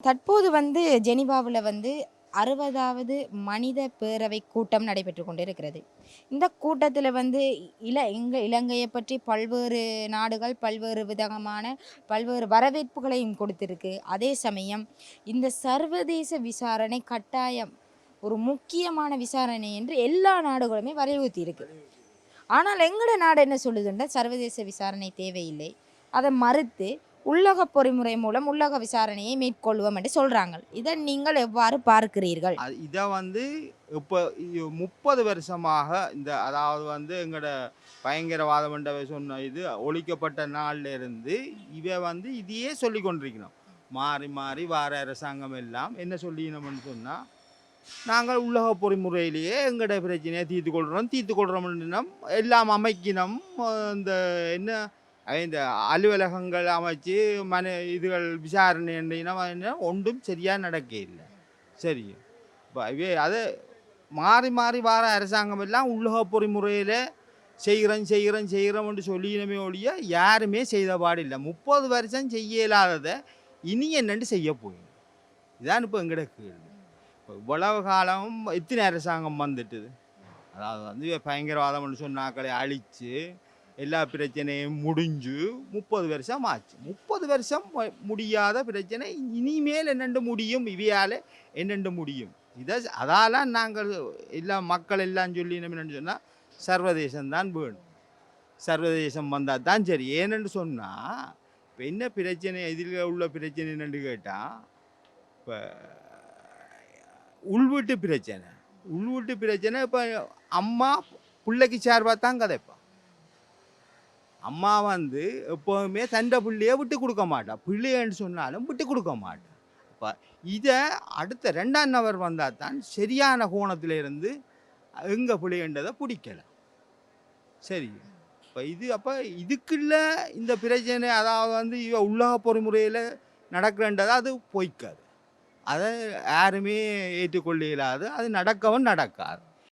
தற்போது ஜெனீவாவுல 60வது மனித பேரவை கூட்டம் நடைபெற்றுக் கொண்டிருக்கிறது. இந்த கூட்டத்தில இலங்கையை பற்றி பல்வேறு நாடுகள் பல்வேறு விதமான பல்வேறு வரவேற்புகளையும் கொடுத்திருக்கு. அதே சமயம் இந்த சர்வதேச விசாரணை கட்டாயம் ஒரு முக்கியமான விசாரணை என்று எல்லா நாடுகளுமே வலியுறுத்தி இருக்கு. ஆனால் எங்கட நாடு என்ன சொல்லுதுன்னா சர்வதேச விசாரணை தேவையில்லை. அதை மறுத்து உள்ளக பொறிமுறை மூலம் உள்ளக விசாரணையை மேற்கொள்வோம் என்று சொல்றாங்க. இதை நீங்கள் எவ்வாறு பார்க்கிறீர்கள்? இதை இப்போ 30 வருஷமாக அதாவது எங்களோட பயங்கரவாதம் என்றவை சொன்ன இது ஒழிக்கப்பட்ட நாள்ல இருந்து இதையே சொல்லி கொண்டிருக்கணும். மாறி மாறி வார அரசாங்கம் எல்லாம் என்ன சொல்லினோம்னு சொன்னால், நாங்கள் உள்ளக பொறிமுறையிலேயே எங்களோட பிரச்சனையை தீர்த்து கொள்கிறோம் எல்லாம் அமைக்கினோம். இந்த என்ன இந்த அலுவலகங்கள் அமைச்சு இதுகள் விசாரணை ஒன்றும் சரியாக நடக்க இல்லை. சரி, இப்போ அதை மாறி மாறி வார அரசாங்கம் எல்லாம் உள்ளக பொறிமுறையில் செய்கிறோம்னு சொல்லினமே ஒழிய யாருமே செய்த பாடில்லை. 30 வருஷம் செய்ய இயலாததை இனி என்னென்று செய்ய போயிடும். இதான் இப்போ எங்கட கேள்வி. இப்போ இவ்வளவு காலம் எத்தனை அரசாங்கம் வந்துட்டுது. அதாவது பயங்கரவாதம்னு சொன்னாக்களை அழித்து எல்லா பிரச்சனையும் முடிஞ்சு 30 வருஷம் ஆச்சு. 30 வருஷம் முடியாத பிரச்சனை இனிமேல் என்னென்று முடியும், இவையால் என்னென்று முடியும். அதால் நாங்கள் மக்கள் எல்லாம் சொல்லி என்னென்னு சொன்னால் சர்வதேசம்தான் வேணும். சர்வதேசம் வந்தால் தான் சரி. ஏனென்று சொன்னால் இப்போ என்ன பிரச்சனை, இதில் உள்ள பிரச்சனை என்னென்று கேட்டால், இப்போ உள்வீட்டு பிரச்சனை இப்போ அம்மா பிள்ளைக்கு சார்பாக தான் கதைப்பா. அம்மா எப்போவுமே தண்டை பிள்ளையை விட்டு கொடுக்க மாட்டா. பிள்ளைன்னு சொன்னாலும் விட்டு கொடுக்க மாட்டா. இப்போ இதை அடுத்த 2ஆம் நபர் வந்தால் தான் சரியான கோணத்தில் இருந்து எங்கள் பிள்ளைன்றதை பிடிக்கலாம். சரி, இப்போ இதுக்குள்ள இந்த பிரச்சனை, அதாவது உள்ளக பொறிமுறையில் நடக்கிறன்றது அது பொய்க்காது. அதை யாருமே ஏற்றுக்கொள்ள இயலாது. அது நடக்கவும் நடக்காது.